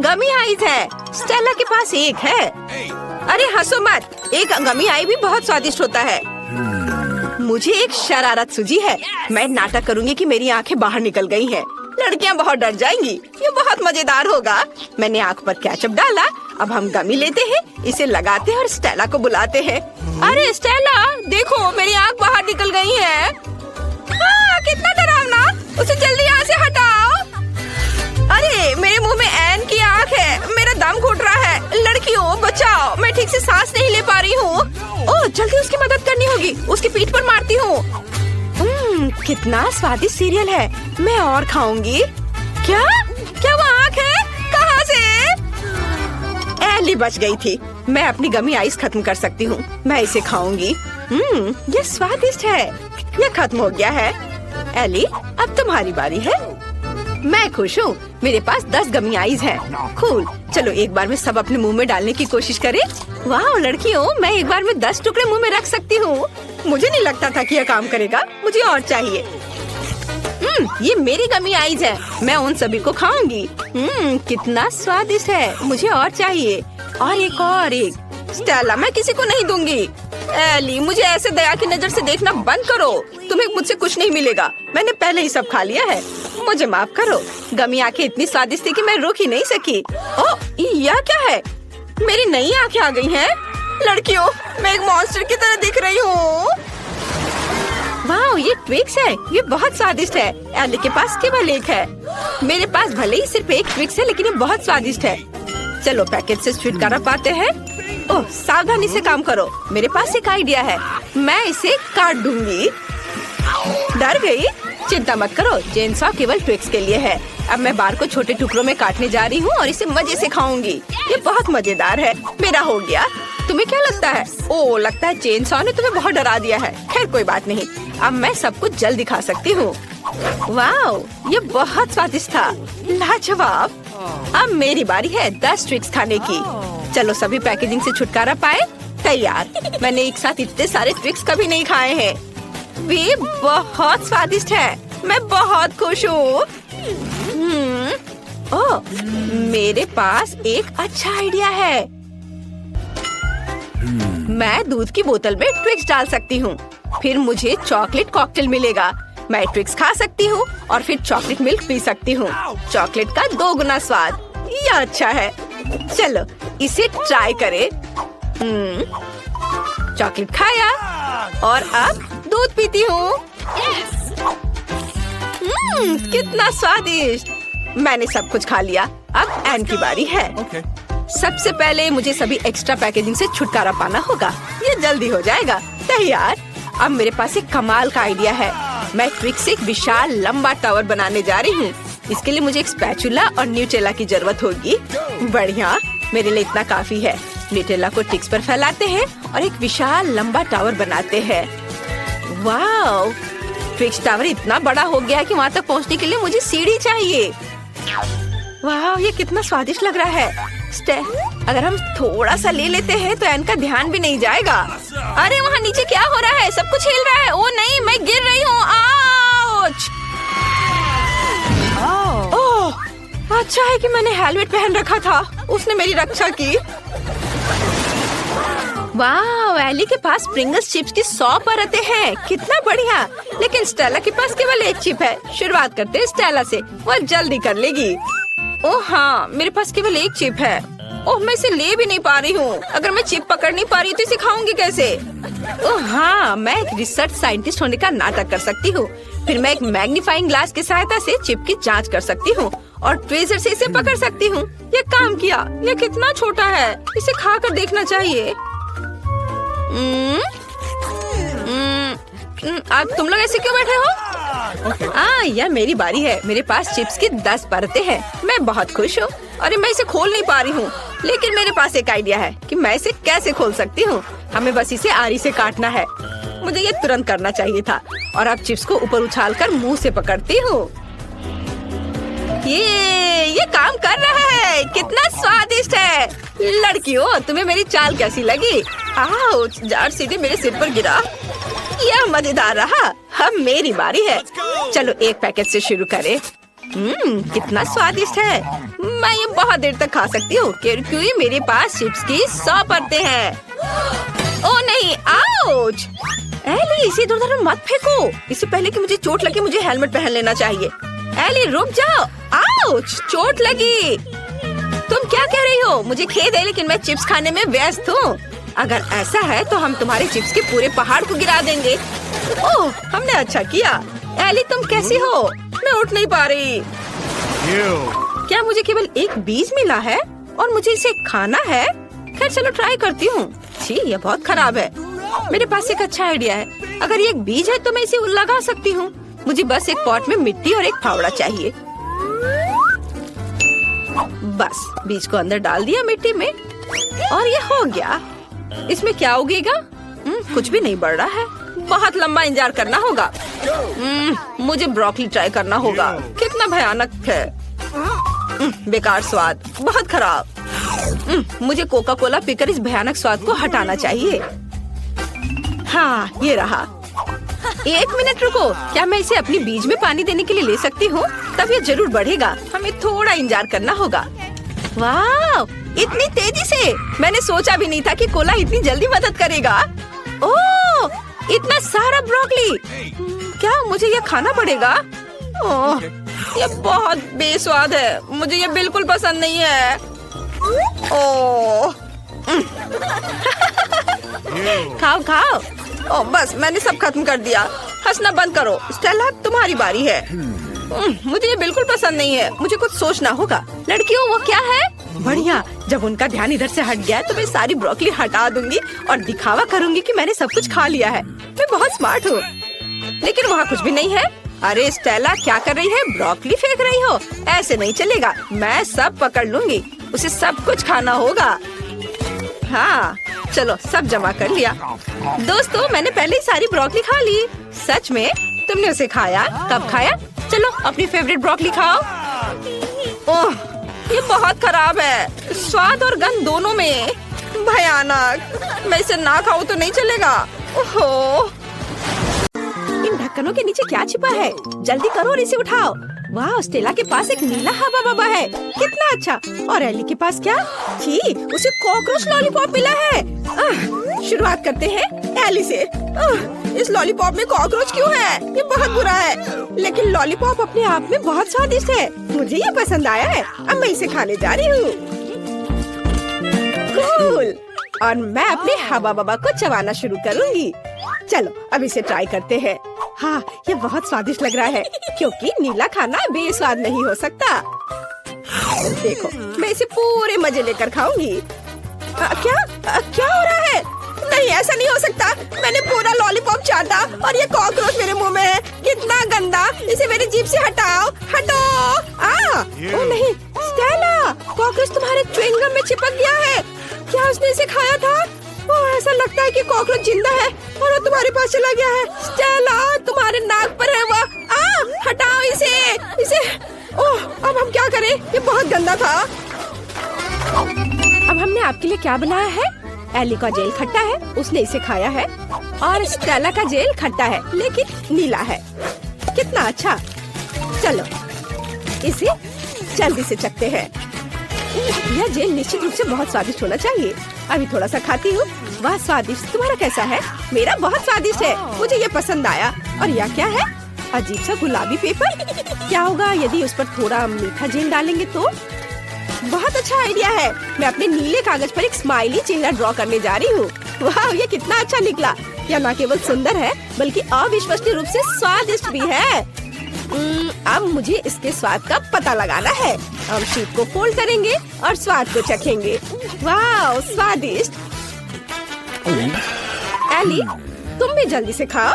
गमी ice है। Stella के पास एक है। अरे हंसो मत, एक गमी आई भी बहुत स्वादिष्ट होता है। मुझे एक शरारत सूझी है। मैं नाटक करूंगी कि मेरी आंखें बाहर निकल गई हैं। लड़कियां बहुत डर जाएंगी। ये बहुत मजेदार होगा। मैंने आंख पर केचप डाला। अब हम गमी लेते हैं, इसे लगाते हैं और स्टेला को बुलाते हैं। अरे स्टेला, देखो मेरी आंख बाहर निकल गई है। कितना डरावना, उसे जल्दी यहाँ से हटाओ। अरे मेरे मुंह में एन की आंख है। मेरा दम घुट रहा है। लड़कियों बचाओ, मैं ठीक से सांस नहीं ले पा रही हूँ। ओह, जल्दी उसकी मदद करनी होगी। उसकी पीठ पर मारती हूँ। कितना स्वादिष्ट सीरियल है। मैं और खाऊंगी। क्या क्या वो आंख है? कहाँ से? एली बच गई थी। मैं अपनी गमी आइस खत्म कर सकती हूँ। मैं इसे खाऊंगी। ये स्वादिष्ट है। ये खत्म हो गया है। एली, अब तुम्हारी बारी है। मैं खुश हूँ। मेरे पास 10 गमी आइस है। कूल। चलो एक बार में सब अपने मुंह में डालने की कोशिश करें। वाह लड़कियों, मैं एक बार में 10 टुकड़े मुंह में रख सकती हूँ। मुझे नहीं लगता था कि यह काम करेगा। मुझे और चाहिए। ये मेरी गमी आइस है। मैं उन सभी को खाऊंगी। कितना स्वादिष्ट है। मुझे और चाहिए। और एक। स्टेला, मैं किसी को नहीं दूंगी। एली, मुझे ऐसे दया की नजर से देखना बंद करो। तुम्हें मुझसे कुछ नहीं मिलेगा। मैंने पहले ही सब खा लिया है। मुझे माफ करो। गमी आंखें इतनी स्वादिष्ट थी कि मैं रोक ही नहीं सकी। ओह, यह क्या है? मेरी नई आंखें आ गई हैं। लड़कियों, मैं एक मॉन्स्टर की तरह दिख रही हूँ। वाह, ये ट्विक्स है। ये बहुत स्वादिष्ट है। एली के पास केवल एक है। मेरे पास भले ही सिर्फ एक ट्विक्स है, लेकिन ये बहुत स्वादिष्ट है। चलो पैकेट से छुटकारा पाते हैं। ओह, सावधानी से काम करो। मेरे पास एक आइडिया है। मैं इसे काट दूंगी। डर गई? चिंता मत करो, चेनसॉ केवल ट्विक्स के लिए है। अब मैं बार को छोटे टुकड़ों में काटने जा रही हूँ और इसे मजे से खाऊंगी। ये बहुत मजेदार है। मेरा हो गया। तुम्हें क्या लगता है? ओह, लगता है चेनसॉ ने तुम्हें बहुत डरा दिया है। खैर कोई बात नहीं। अब मैं सब कुछ जल्द दिखा सकती हूँ। वाह, ये बहुत स्वादिष्ट था। लाजवाब। अब मेरी बारी है 10 ट्विक्स खाने की। चलो सभी पैकेजिंग से छुटकारा पाए। तैयार। मैंने एक साथ इतने सारे ट्विक्स कभी नहीं खाए हैं। वे बहुत स्वादिष्ट है। मैं बहुत खुश हूँ। ओह, मेरे पास एक अच्छा आइडिया है। मैं दूध की बोतल में ट्विक्स डाल सकती हूँ। फिर मुझे चॉकलेट कॉकटेल मिलेगा। मैं ट्विक्स खा सकती हूँ और फिर चॉकलेट मिल्क पी सकती हूँ। चॉकलेट का 2 गुना स्वाद। यह अच्छा है। चलो इसे ट्राई करें। चॉकलेट खाया और अब दूध पीती हूँ। कितना स्वादिष्ट। मैंने सब कुछ खा लिया। अब एन की बारी है। सबसे पहले मुझे सभी एक्स्ट्रा पैकेजिंग से छुटकारा पाना होगा। ये जल्दी हो जाएगा। तैयार। अब मेरे पास एक कमाल का आइडिया है। मैं ट्विक्स से एक विशाल लंबा टावर बनाने जा रही हूँ। इसके लिए मुझे एक स्पैचुला और न्यूटेला की जरूरत होगी। बढ़िया, मेरे लिए इतना काफी है। न्यूटेला को ट्विक्स पर फैलाते हैं और एक विशाल लंबा टावर बनाते हैं। वाह, ट्विक्स टावर इतना बड़ा हो गया है कि वहाँ तक पहुँचने के लिए मुझे सीढ़ी चाहिए। वाह, ये कितना स्वादिष्ट लग रहा है। अगर हम थोड़ा सा ले लेते हैं तो एन का ध्यान भी नहीं जाएगा। अरे वहाँ नीचे क्या हो रहा है? सब कुछ हिल रहा है। ओ नहीं, मैं गिर रही हूँ। आउच! ओह, अच्छा है कि मैंने हेलमेट पहन रखा था। उसने मेरी रक्षा की। वाह, एली के पास प्रिंगल्स चिप्स की 100 परतें हैं। कितना बढ़िया। लेकिन स्टेला के पास केवल एक चिप है। शुरुआत करते हैं स्टेला से। वह जल्दी कर लेगी। ओह हाँ, मेरे पास केवल एक चिप है। ओह, मैं इसे ले भी नहीं पा रही हूँ। अगर मैं चिप पकड़ नहीं पा रही तो इसे खाऊंगी कैसे? ओह हाँ, मैं एक रिसर्च साइंटिस्ट होने का नाटक कर सकती हूँ। फिर मैं एक मैग्नीफाइंग ग्लास की सहायता से चिप की जांच कर सकती हूँ और ट्वीजर से इसे पकड़ सकती हूँ। ये काम किया। ये कितना छोटा है। इसे खा कर देखना चाहिए। अब तुम लोग ऐसे क्यों बैठे हो? यह मेरी बारी है। मेरे पास चिप्स की 10 परतें हैं। मैं बहुत खुश हूँ और मैं इसे खोल नहीं पा रही हूँ। लेकिन मेरे पास एक आइडिया है कि मैं इसे कैसे खोल सकती हूँ। हमें बस इसे आरी से काटना है। मुझे ये तुरंत करना चाहिए था। और अब चिप्स को ऊपर उछालकर मुंह से पकड़ती हूँ। ये काम कर रहा है। कितना स्वादिष्ट है। लड़कियों, तुम्हें मेरी चाल कैसी लगी? आउच! जार सीधे मेरे सिर पर गिरा। यह मजेदार रहा। अब मेरी बारी है। चलो एक पैकेट से शुरू करें। कितना स्वादिष्ट है। मैं ये बहुत देर तक खा सकती हूँ क्योंकि मेरे पास चिप्स की 100 परतें हैं। ओ नहीं, आउच! एली, इसे इधर-उधर मत फेंको। इससे पहले कि मुझे चोट लगे मुझे हेलमेट पहन लेना चाहिए। एली, रुक जाओ। आउच! चोट लगी। तुम क्या कह रही हो? मुझे खेद है लेकिन मैं चिप्स खाने में व्यस्त हूँ। अगर ऐसा है तो हम तुम्हारे चिप्स के पूरे पहाड़ को गिरा देंगे। ओह, हमने अच्छा किया। एली, तुम कैसी हो? मैं उठ नहीं पा रही। क्या मुझे केवल एक बीज मिला है और मुझे इसे खाना है? खैर चलो ट्राई करती हूँ। छी, ये बहुत खराब है। मेरे पास एक अच्छा आइडिया है। अगर ये एक बीज है तो मैं इसे लगा सकती हूँ। मुझे बस एक पॉट में मिट्टी और एक फावड़ा चाहिए। बस बीज को अंदर डाल दिया मिट्टी में और ये हो गया। इसमें क्या उगेगा? कुछ भी नहीं बढ़ रहा है। बहुत लंबा इंतजार करना होगा। मुझे ब्रोकली ट्राई करना होगा। कितना भयानक है। बेकार स्वाद, बहुत खराब। मुझे कोका कोला पीकर इस भयानक स्वाद को हटाना चाहिए। हाँ, ये रहा। 1 मिनट रुको, क्या मैं इसे अपनी बीज में पानी देने के लिए ले सकती हूँ? तब ये जरूर बढ़ेगा। हमें थोड़ा इंतजार करना होगा। वाह, इतनी तेजी से! मैंने सोचा भी नहीं था कि कोला इतनी जल्दी मदद करेगा। ओह, इतना सारा ब्रोकली! क्या मुझे ये खाना पड़ेगा? ओह, ये बहुत बेस्वाद है। मुझे ये बिल्कुल पसंद नहीं है। ओह, खाओ खाओ। ओह, बस मैंने सब खत्म कर दिया। हंसना बंद करो। स्टेला, तुम्हारी बारी है। मुझे ये बिल्कुल पसंद नहीं है। मुझे कुछ सोचना होगा। लड़कियों, वो क्या है? बढ़िया, जब उनका ध्यान इधर से हट गया तो मैं सारी ब्रोकली हटा दूंगी और दिखावा करूंगी कि मैंने सब कुछ खा लिया है। मैं बहुत स्मार्ट हूँ। लेकिन वहाँ कुछ भी नहीं है। अरे स्टेला, क्या कर रही है? ब्रोकली फेंक रही हो? ऐसे नहीं चलेगा। मैं सब पकड़ लूंगी। उसे सब कुछ खाना होगा। हाँ, चलो सब जमा कर लिया। दोस्तों, मैंने पहले ही सारी ब्रोकली खा ली। सच में? तुमने उसे खाया? कब खाया? चलो अपनी फेवरेट ब्रोकली खाओ। ओह, ये बहुत खराब है। स्वाद और गंध दोनों में। भयानक। मैं इसे ना खाऊं तो नहीं चलेगा। ओहो, इन ढक्कनों के नीचे क्या छिपा है? जल्दी करो और इसे उठाओ। वाह, स्टेला के पास एक नीला हवा बबा है। कितना अच्छा। और एली के पास क्या? छी, उसे कॉकरोच लॉलीपॉप मिला है। शुरुआत करते हैं एली से। इस लॉलीपॉप में कॉकरोच क्यों है? ये बहुत बुरा है। लेकिन लॉलीपॉप अपने आप में बहुत स्वादिष्ट है। मुझे ये पसंद आया है। अब मैं इसे खाने जा रही हूँ। कूल। और मैं अपने हवा बबा को चबाना शुरू करूँगी। चलो अब इसे ट्राई करते हैं। हाँ, ये बहुत स्वादिष्ट लग रहा है क्योंकि नीला खाना बेस्वाद नहीं हो सकता। देखो, मैं इसे पूरे मजे लेकर खाऊंगी। क्या हो रहा है? नहीं, ऐसा नहीं हो सकता। मैंने पूरा लॉलीपॉप चाटा और ये कॉकरोच मेरे मुंह में है। कितना गंदा! इसे मेरी जीभ से हटाओ। हटो! ओ नहीं, स्टेला, कॉकरोच तुम्हारे च्युइंगम में चिपक गया है। क्या उसने इसे खाया था? ओह, ऐसा लगता है कि कॉकरोच जिंदा है और वो तुम्हारे पास चला गया है। स्टेला, तुम्हारे नाक पर है वो। हटाओ इसे। ओह, अब हम क्या करें? ये बहुत गंदा था। अब हमने आपके लिए क्या बनाया है? एली का जेल खट्टा है, उसने इसे खाया है। और स्टेला का जेल खट्टा है लेकिन नीला है। कितना अच्छा। चलो इसे जल्दी से चखते हैं। यह जेल निश्चित रूप से बहुत स्वादिष्ट होना चाहिए। अभी थोड़ा सा खाती हूँ। वाह, स्वादिष्ट। तुम्हारा कैसा है? मेरा बहुत स्वादिष्ट है। मुझे ये पसंद आया। और यह क्या है? अजीब सा गुलाबी पेपर। क्या होगा यदि उस पर थोड़ा मीठा जेल डालेंगे तो? बहुत अच्छा आइडिया है। मैं अपने नीले कागज पर एक स्माइली चेहरा ड्रॉ करने जा रही हूँ। वाह, ये कितना अच्छा निकला। यह न केवल सुंदर है बल्कि अविश्वसनीय रूप से स्वादिष्ट भी है। अब मुझे इसके स्वाद का पता लगाना है। हम शीट को फोल्ड करेंगे और स्वाद को चखेंगे। वाह, स्वादिष्ट। एली, तुम भी जल्दी से खाओ।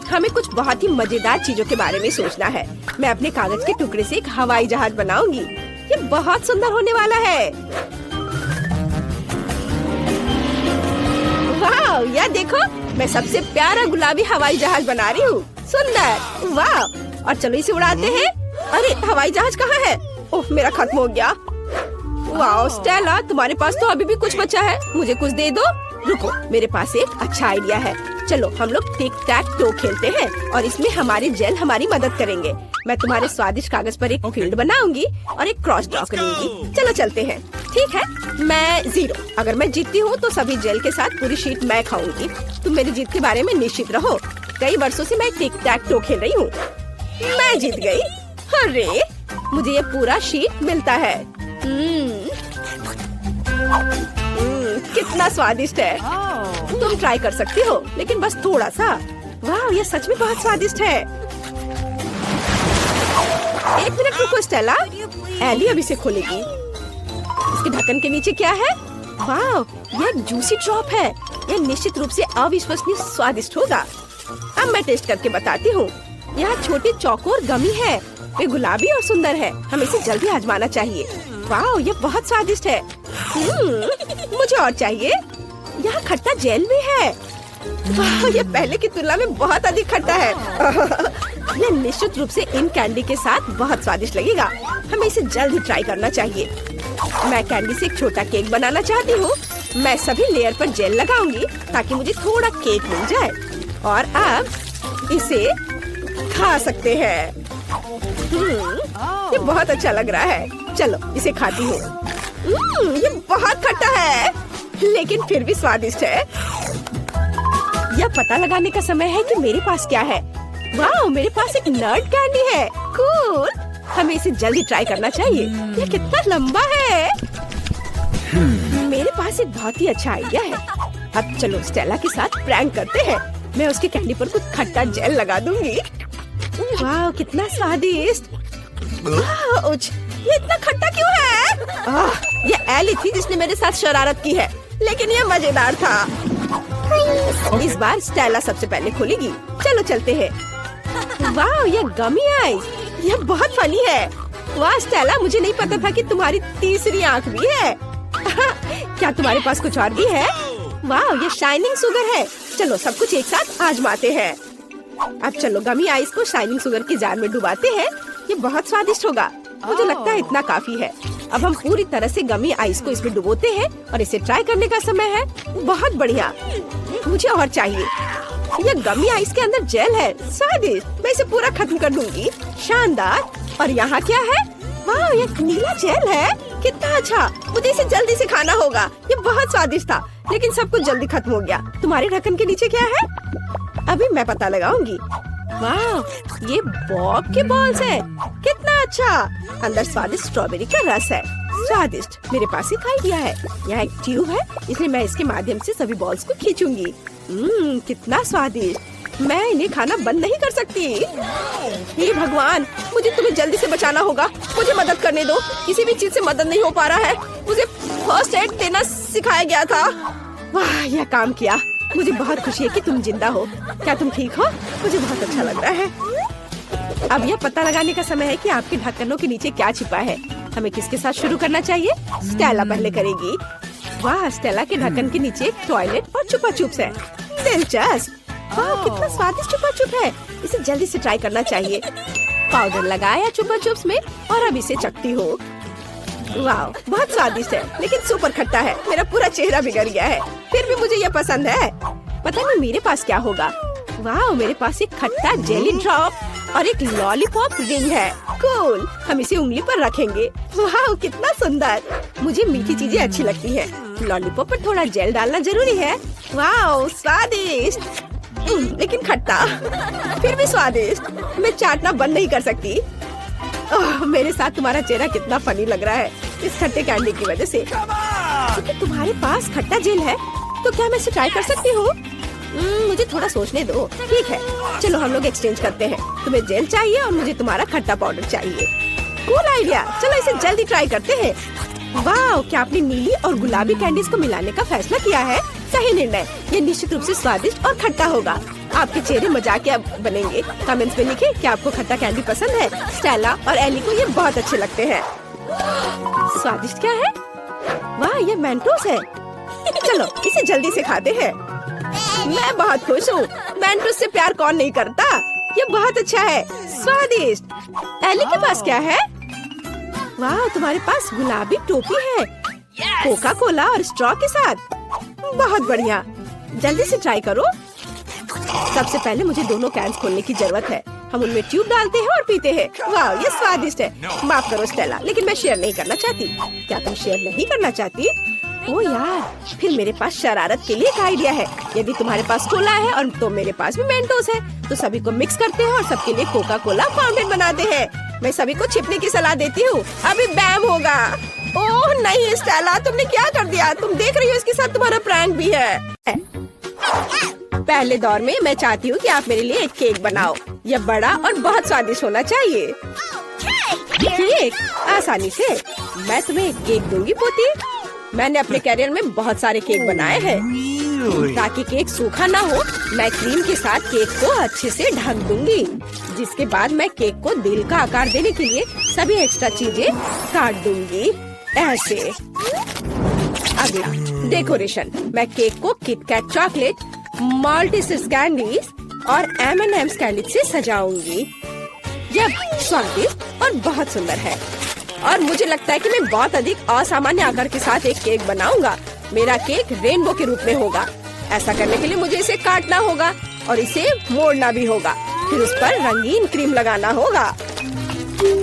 हमें कुछ बहुत ही मजेदार चीजों के बारे में सोचना है। मैं अपने कागज के टुकड़े से एक हवाई जहाज बनाऊंगी। ये बहुत सुंदर होने वाला है। वाह, यह देखो, मैं सबसे प्यारा गुलाबी हवाई जहाज बना रही हूँ। सुंदर। वाह, और चलो इसे उड़ाते हैं। अरे, हवाई जहाज कहाँ है? ओह, मेरा खत्म हो गया। वाह स्टेला, तुम्हारे पास तो अभी भी कुछ बचा है। मुझे कुछ दे दो। रुको, मेरे पास एक अच्छा आइडिया है। चलो हम लोग टिक टैक टो खेलते हैं और इसमें हमारे जेल हमारी मदद करेंगे। मैं तुम्हारे स्वादिष्ट कागज पर एक फील्ड बनाऊंगी और एक क्रॉस ड्रॉ करूंगी। चलो चलते हैं। ठीक है, मैं 0। अगर मैं जीतती हूँ तो सभी जेल के साथ पूरी शीट मैं खाऊंगी। तुम मेरी जीत के बारे में निश्चित रहो। कई वर्षों से मैं टिक टैक टो खेल रही हूँ। मैं जीत गई। अरे मुझे ये पूरा शीट मिलता है। कितना स्वादिष्ट है। तुम ट्राई कर सकती हो, लेकिन बस थोड़ा सा। वाह, ये सच में बहुत स्वादिष्ट है। एक मिनट रुको स्टेला, एली अब इसे खोलेगी। इसके ढक्कन के नीचे क्या है? वाह, ये एक जूसी ड्रॉप है। यह निश्चित रूप से अविश्वसनीय स्वादिष्ट होगा। अब मैं टेस्ट करके बताती हूँ। यह छोटी चौकोर गमी है। वे गुलाबी और सुंदर है। हमें इसे जल्दी आजमाना चाहिए। वाह, ये बहुत स्वादिष्ट है। मुझे और चाहिए। यहाँ खट्टा जेल भी है। वाह, ये पहले की तुलना में बहुत अधिक खट्टा है। यह निश्चित रूप से इन कैंडी के साथ बहुत स्वादिष्ट लगेगा। हमें इसे जल्दी ट्राई करना चाहिए। मैं कैंडी से एक छोटा केक बनाना चाहती हूँ। मैं सभी लेयर पर जेल लगाऊंगी ताकि मुझे थोड़ा केक मिल जाए। और अब इसे खा सकते हैं। ये बहुत अच्छा लग रहा है। चलो इसे खाती हूँ। ये बहुत खट्टा है, लेकिन फिर भी स्वादिष्ट है। यह पता लगाने का समय है कि मेरे पास क्या है। वाह, मेरे पास एक नट कैंडी है। कूल। हमें इसे जल्दी ट्राई करना चाहिए। यह कितना लंबा है। मेरे पास एक बहुत ही अच्छा आइडिया है। अब चलो स्टेला के साथ प्रैंक करते हैं। मैं उसके कैंडी पर कुछ खट्टा जेल लगा दूंगी। वाह, कितना स्वादिष्ट। ये इतना खट्टा क्यों है? ये एली थी जिसने मेरे साथ शरारत की है, लेकिन ये मजेदार था। इस बार स्टेला सबसे पहले खोलेगी। चलो चलते हैं। वाह, ये गमी आइस। यह बहुत फनी है। वाह स्टेला, मुझे नहीं पता था कि तुम्हारी तीसरी आंख भी है। क्या तुम्हारे पास कुछ और भी है? वाह, ये शाइनिंग शुगर है। चलो सब कुछ एक साथ आजमाते हैं। अब चलो गमी आइस को शाइनिंग शुगर के जार में डुबाते हैं। ये बहुत स्वादिष्ट होगा। मुझे लगता है इतना काफी है। अब हम पूरी तरह से गमी आइस को इसमें डुबोते हैं और इसे ट्राई करने का समय है। बहुत बढ़िया। मुझे और चाहिए। ये गमी आइस के अंदर जेल है। स्वादिष्ट। मैं इसे पूरा खत्म कर दूंगी। शानदार। और यहाँ क्या है? वाह, ये नीला जेल है। कितना अच्छा। मुझे इसे जल्दी से खाना होगा। ये बहुत स्वादिष्ट था, लेकिन सब कुछ जल्दी खत्म हो गया। तुम्हारे ढक्कन के नीचे क्या है? अभी मैं पता लगाऊंगी। वाह, ये बॉब के बॉल्स है। कितना अच्छा। अंदर स्वादिष्ट स्ट्रॉबेरी का रस है। स्वादिष्ट। मेरे पास एक आइडिया है। यहाँ एक ट्यूब है, इसलिए मैं इसके माध्यम से सभी बॉल्स को खींचूंगी। कितना स्वादिष्ट। मैं इन्हें खाना बंद नहीं कर सकती। हे भगवान, मुझे तुम्हें जल्दी से बचाना होगा। मुझे मदद करने दो। किसी भी चीज से मदद नहीं हो पा रहा है। मुझे फर्स्ट एड देना सिखाया गया था। वाह, यह काम किया। मुझे बहुत खुशी है कि तुम जिंदा हो। क्या तुम ठीक हो? मुझे बहुत अच्छा लग रहा है। अब यह पता लगाने का समय है कि आपके ढक्कनों के नीचे क्या छिपा है। हमें किसके साथ शुरू करना चाहिए? स्टेला पहले करेगी। वाह, स्टेला के ढक्कन के नीचे एक टॉयलेट और छुपा चुप्स है। दिलचस्प। वाह, कितना स्वादिष्ट छुपा चुप है। इसे जल्दी से ट्राई करना चाहिए। पाउडर लगाया छुपा चुप्स में और अब इसे चखती हो। वाह, बहुत स्वादिष्ट है, लेकिन सुपर खट्टा है। मेरा पूरा चेहरा बिगड़ गया है। फिर भी मुझे यह पसंद है। पता नहीं मेरे पास क्या होगा। वाह, मेरे पास एक खट्टा जेली ड्रॉप और एक लॉलीपॉप रिंग है। कूल। हम इसे उंगली पर रखेंगे। वाह, कितना सुंदर। मुझे मीठी चीजें अच्छी लगती है। लॉलीपॉप पर थोड़ा जेल डालना जरूरी है। वाह, स्वादिष्ट, लेकिन खट्टा, फिर भी स्वादिष्ट। मैं चाटना बंद नहीं कर सकती। मेरे साथ तुम्हारा चेहरा कितना फनी लग रहा है इस खट्टे कैंडी की वजह से। क्योंकि तुम्हारे पास खट्टा जेल है, तो क्या मैं इसे ट्राई कर सकती हूँ? मुझे थोड़ा सोचने दो। ठीक है, चलो हम लोग एक्सचेंज करते हैं। तुम्हें जेल चाहिए और मुझे तुम्हारा खट्टा पाउडर चाहिए। Cool idea. चलो इसे जल्दी ट्राई करते हैं। वाह, क्या आपने नीली और गुलाबी कैंडीज को मिलाने का फैसला किया है? सही निर्णय। ये निश्चित रूप से स्वादिष्ट और खट्टा होगा। आपके चेहरे मजाकिया बनेंगे। कमेंट्स में लिखें कि आपको खट्टा कैंडी पसंद है। स्टेला और एली को ये बहुत अच्छे लगते हैं। स्वादिष्ट क्या है? वाह, ये मेंटोस है। चलो इसे जल्दी से खाते हैं। मैं बहुत खुश हूँ। मेंटोस से प्यार कौन नहीं करता। ये बहुत अच्छा है। स्वादिष्ट। एली के पास क्या है? वाह, तुम्हारे पास गुलाबी टोपी है, कोका कोला और स्ट्रॉ के साथ। बहुत बढ़िया। जल्दी से ट्राई करो। सबसे पहले मुझे दोनों कैंस खोलने की जरूरत है। हम उनमें ट्यूब डालते हैं और पीते हैं। वाह, ये स्वादिष्ट है। माफ करो स्टेला, लेकिन मैं शेयर नहीं करना चाहती। क्या तुम शेयर नहीं करना चाहती? ओ यार, फिर मेरे पास शरारत के लिए एक आइडिया है। यदि तुम्हारे पास कोला है और तो मेरे पास भी मेंटोस है, तो सभी को मिक्स करते हैं और सबके लिए कोका कोला फाउंटेन बनाते हैं। मैं सभी को छिपने की सलाह देती हूँ। अभी बैम होगा। ओह नहीं स्टेला, तुमने क्या कर दिया? तुम देख रही हो इसके साथ तुम्हारा प्रैंक भी है। पहले दौर में मैं चाहती हूँ कि आप मेरे लिए एक केक बनाओ। यह बड़ा और बहुत स्वादिष्ट होना चाहिए। केक आसानी से। मैं तुम्हें एक केक दूंगी पोती। मैंने अपने कैरियर में बहुत सारे केक बनाए हैं। ताकि केक सूखा ना हो, मैं क्रीम के साथ केक को अच्छे से ढक दूंगी। जिसके बाद मैं केक को दिल का आकार देने के लिए सभी एक्स्ट्रा चीजें काट दूंगी ऐसे। अगला डेकोरेशन। मैं केक को किटकैट चॉकलेट, मल्टीसिस कैंडीज और M&M's कैंडी से सजाऊंगी। यह स्वादिष्ट और बहुत सुंदर है। और मुझे लगता है कि मैं बहुत अधिक असामान्य आकार के साथ एक केक बनाऊंगा। मेरा केक रेनबो के रूप में होगा। ऐसा करने के लिए मुझे इसे काटना होगा और इसे मोड़ना भी होगा। फिर उस पर रंगीन क्रीम लगाना होगा।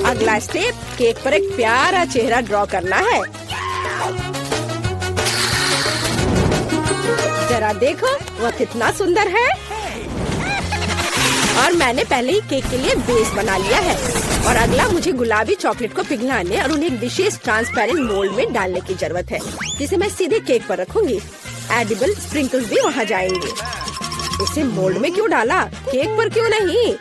अगला स्टेप, केक पर एक प्यारा चेहरा ड्रॉ करना है। जरा देखो वह कितना सुंदर है। और मैंने पहले ही केक के लिए बेस बना लिया है। और अगला मुझे गुलाबी चॉकलेट को पिघलाने और उन्हें एक विशेष ट्रांसपेरेंट मोल्ड में डालने की जरूरत है, जिसे मैं सीधे केक पर रखूंगी। एडिबल स्प्रिंकल्स भी वहाँ जाएंगे। इसे मोल्ड में क्यों डाला, केक पर क्यों नहीं?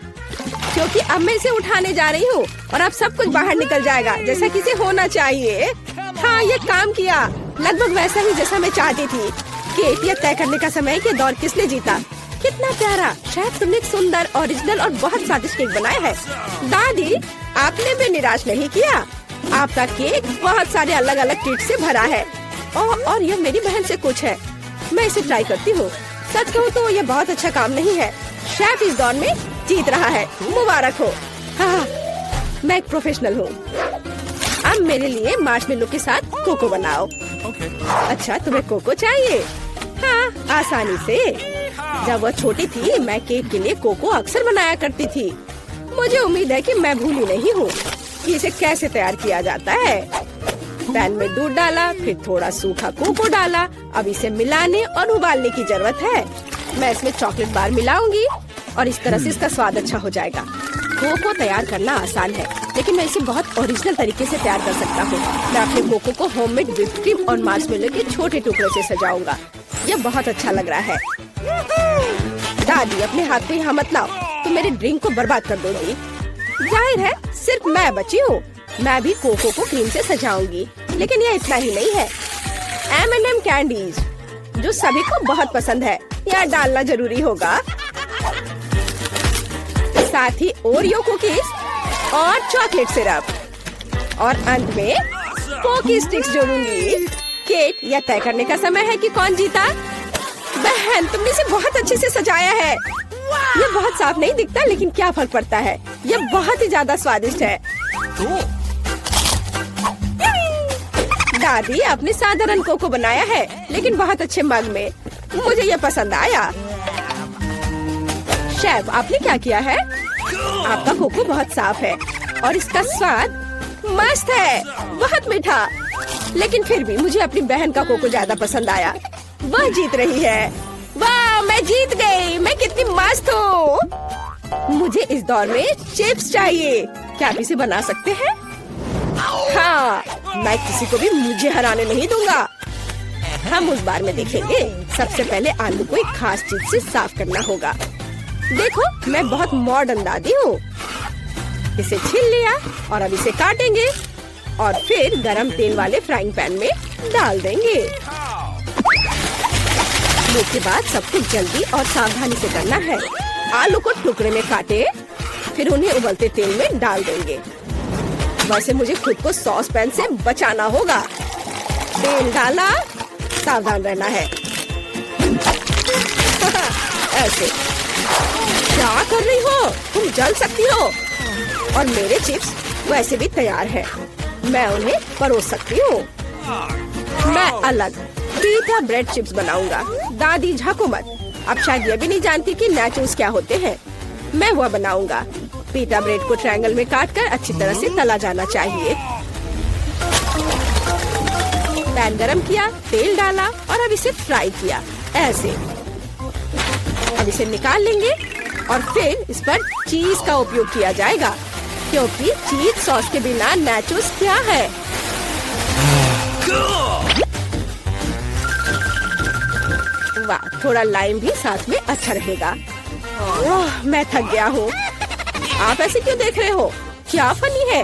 क्योंकि अब मैं इसे उठाने जा रही हूँ और अब सब कुछ बाहर निकल जाएगा जैसा कि इसे होना चाहिए। हाँ, ये काम किया। लगभग वैसा ही जैसा मैं चाहती थी। केक यह तय करने का समय कि दौर किसने जीता। कितना प्यारा। शायद तुमने एक सुंदर, ओरिजिनल और बहुत स्वादिष्ट केक बनाया है। दादी, आपने भी निराश नहीं किया। आपका केक बहुत सारे अलग अलग ट्रीट से भरा है। और यह मेरी बहन से कुछ है। मैं इसे ट्राई करती हूँ। सच कहूँ तो यह बहुत अच्छा काम नहीं है। शेफ इस दौर में जीत रहा है। मुबारक हो। हाँ, मैं एक प्रोफेशनल हूँ। अब मेरे लिए मार्शमेलो के साथ कोको बनाओ। अच्छा, तुम्हें कोको चाहिए? हाँ, आसानी से। जब वह छोटी थी, मैं केक के लिए कोको अक्सर बनाया करती थी। मुझे उम्मीद है कि मैं भूली नहीं हूँ कि इसे कैसे तैयार किया जाता है। पैन में दूध डाला, फिर थोड़ा सूखा कोको डाला। अब इसे मिलाने और उबालने की जरूरत है। मैं इसमें चॉकलेट बार मिलाऊंगी और इस तरह से इसका स्वाद अच्छा हो जाएगा। कोको तैयार करना आसान है, लेकिन मैं इसे बहुत ओरिजिनल तरीके से तैयार कर सकता हूँ। मैं अपने कोको को होममेड व्हिप्ड क्रीम और मार्शमेलो के छोटे टुकड़ों से सजाऊंगा। यह बहुत अच्छा लग रहा है। दादी, अपने हाथ पे यहाँ मत लाओ, तुम मेरे ड्रिंक को बर्बाद कर दोगी। जाहिर है, सिर्फ मैं बची हूँ। मैं भी कोको को क्रीम से सजाऊंगी। लेकिन यह इतना ही नहीं है। M&M कैंडीज, जो सभी को बहुत पसंद है, यह डालना जरूरी होगा। साथ ही ओरियो कुकीज और चॉकलेट सिरप। और अंत में पोकी स्टिक्स जोड़ूंगी। केक, यह तय करने का समय है कि कौन जीता। बहन, तुमने इसे बहुत अच्छे से सजाया है। ये बहुत साफ नहीं दिखता, लेकिन क्या फर्क पड़ता है। यह बहुत ही ज्यादा स्वादिष्ट है। दादी, आपने साधारण कोको बनाया है, लेकिन बहुत अच्छे मग में। मुझे यह पसंद आया। शेफ, आपने क्या किया है? आपका कोको बहुत साफ है और इसका स्वाद मस्त है, बहुत मीठा। लेकिन फिर भी मुझे अपनी बहन का कोको ज्यादा पसंद आया। वह जीत रही है। वाह, मैं जीत गई। मैं कितनी मस्त हूँ। मुझे इस दौर में चिप्स चाहिए। क्या आप इसे बना सकते हैं? हाँ, मैं किसी को भी मुझे हराने नहीं दूंगा। हम उस बार में देखेंगे। सबसे पहले आलू को एक खास चीज से साफ करना होगा। देखो, मैं बहुत मॉडर्न दादी हूँ। इसे छील लिया और अब इसे काटेंगे और फिर गरम तेल वाले फ्राइंग पैन में डाल देंगे। इसके बाद सब कुछ जल्दी और सावधानी से करना है। आलू को टुकड़े में काटे, फिर उन्हें उबलते तेल में डाल देंगे। वैसे मुझे खुद को सॉस पैन से बचाना होगा। तेल डाला, सावधान रहना है। ऐसे। क्या कर रही हो? तुम जल सकती हो। और मेरे चिप्स वैसे भी तैयार है। मैं उन्हें परोस सकती हूँ। मैं अलग पीटा ब्रेड चिप्स बनाऊंगा। दादी, झाको मत। अब शायद ये भी नहीं जानती कि नाचोस क्या होते हैं। मैं वह बनाऊंगा पिटा ब्रेड को ट्रायंगल में काटकर अच्छी तरह से तला जाना चाहिए। पैन गरम किया, तेल डाला और अब इसे फ्राई किया ऐसे। अब इसे निकाल लेंगे और फिर इस पर चीज का उपयोग किया जाएगा, क्योंकि चीज सॉस के बिना नाचोस क्या है। वाह, थोड़ा लाइम भी साथ में अच्छा रहेगा। ओह, मैं थक गया हूँ। आप ऐसे क्यों देख रहे हो? क्या फनी है?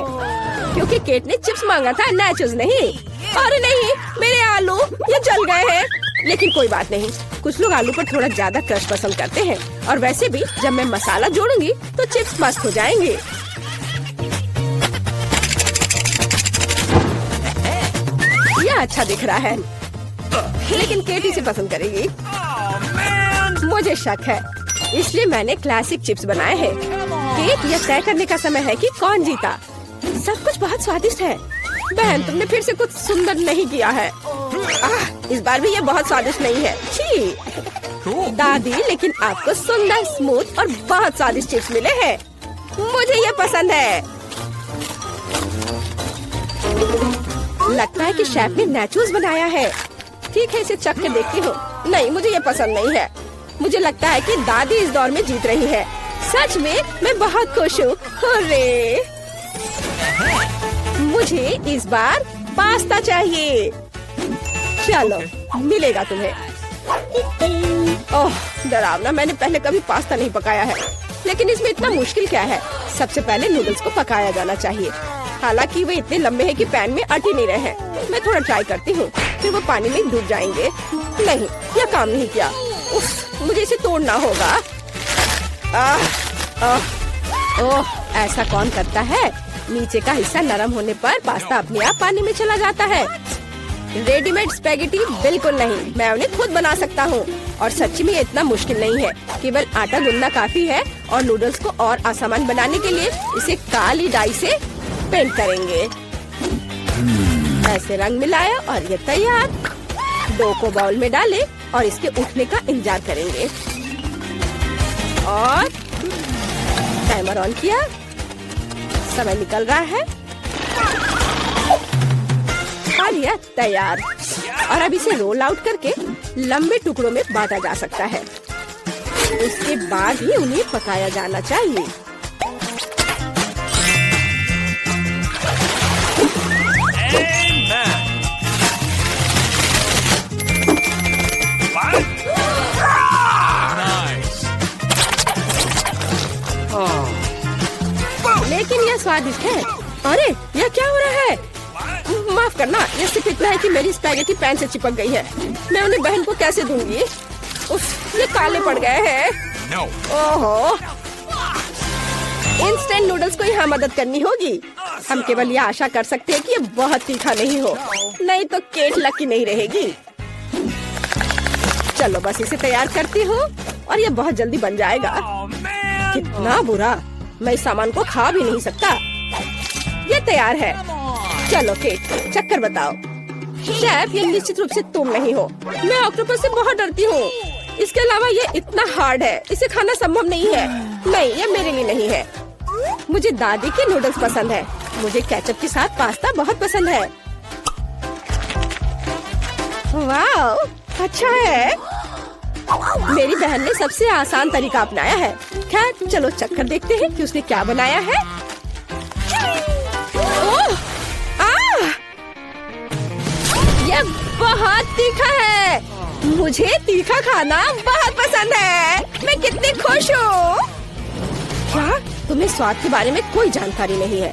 क्योंकि केट ने चिप्स मांगा था, नाचोस नहीं। अरे नहीं, मेरे आलू ये जल गए हैं। लेकिन कोई बात नहीं, कुछ लोग आलू पर थोड़ा ज्यादा क्रश पसंद करते हैं, और वैसे भी जब मैं मसाला जोड़ूंगी तो चिप्स मस्त हो जाएंगे। यह अच्छा दिख रहा है, लेकिन केट इसे पसंद करेगी। मुझे शक है, इसलिए मैंने क्लासिक चिप्स बनाए हैं। केट, यह तय करने का समय है कि कौन जीता। सब कुछ बहुत स्वादिष्ट है। बहन, तुमने फिर से कुछ सुंदर नहीं किया है। इस बार भी ये बहुत स्वादिष्ट नहीं है। छी दादी, लेकिन आपको सुंदर, स्मूथ और बहुत स्वादिष्ट चिप्स मिले हैं। मुझे ये पसंद है। लगता है कि शेफ ने नाचोस बनाया है। ठीक है, इसे चख के देखती हूँ। नहीं, मुझे ये पसंद नहीं है। मुझे लगता है कि दादी इस दौर में जीत रही है। सच में मैं बहुत खुश हूँ। हुर्रे! मुझे इस बार पास्ता चाहिए। चलो, मिलेगा तुम्हें। ओह, डरावना। मैंने पहले कभी पास्ता नहीं पकाया है, लेकिन इसमें इतना मुश्किल क्या है? सबसे पहले नूडल्स को पकाया जाना चाहिए। हालांकि वे इतने लंबे हैं कि पैन में अट ही नहीं रहे हैं। मैं थोड़ा ट्राई करती हूँ, फिर वो पानी में डूब जाएंगे। नहीं, यह काम नहीं किया। उफ, मुझे इसे तोड़ना होगा। ओह, ऐसा कौन करता है? नीचे का हिस्सा नरम होने पर पास्ता अपने आप पानी में चला जाता है। रेडीमेड स्पैगेटी बिल्कुल नहीं, मैं उन्हें खुद बना सकता हूँ। और सच्ची में ये इतना मुश्किल नहीं है। केवल आटा गूंदना काफी है, और नूडल्स को और आसान बनाने के लिए इसे काली डाई से पेंट करेंगे। ऐसे रंग मिलाया और ये तैयार। डो को बाउल में डालें और इसके उठने का इंतजार करेंगे। और टाइमर ऑन किया। समय निकल रहा है और यह तैयार। और अब इसे रोल आउट करके लंबे टुकड़ों में बांटा जा सकता है। उसके बाद ही उन्हें पकाया जाना चाहिए। लेकिन यह स्वादिष्ट है। अरे, यह क्या हो रहा है? माफ करना, ये सिर्फ इतना है कि मेरी स्पैगेटी पैन से चिपक गई है। मैं उन्हें बहन को कैसे दूंगी? उफ, ये काले पड़ गए हैं। ओहो, इंस्टेंट नूडल्स को यहाँ मदद करनी होगी। हम केवल यह आशा कर सकते हैं कि ये बहुत तीखा नहीं हो, नहीं तो केट लकी नहीं रहेगी। चलो, बस इसे तैयार करती हूँ और ये बहुत जल्दी बन जाएगा। कितना बुरा, मैं इस सामान को खा भी नहीं सकता। ये तैयार है। चलो केट, चक्कर बताओ। शेफ, ये निश्चित रूप से तुम नहीं हो। मैं ऑक्टोपस से बहुत डरती हूँ। इसके अलावा ये इतना हार्ड है, इसे खाना संभव नहीं है। नहीं, ये मेरे लिए नहीं है। मुझे दादी के नूडल्स पसंद है। मुझे केचप के साथ पास्ता बहुत पसंद है। वाह, अच्छा है। मेरी बहन ने सबसे आसान तरीका अपनाया है। खैर, चलो चक्कर देखते हैं कि उसने क्या बनाया है। ओह, यह बहुत तीखा है। मुझे तीखा खाना बहुत पसंद है। मैं कितनी खुश हूँ। क्या तुम्हें स्वाद के बारे में कोई जानकारी नहीं है?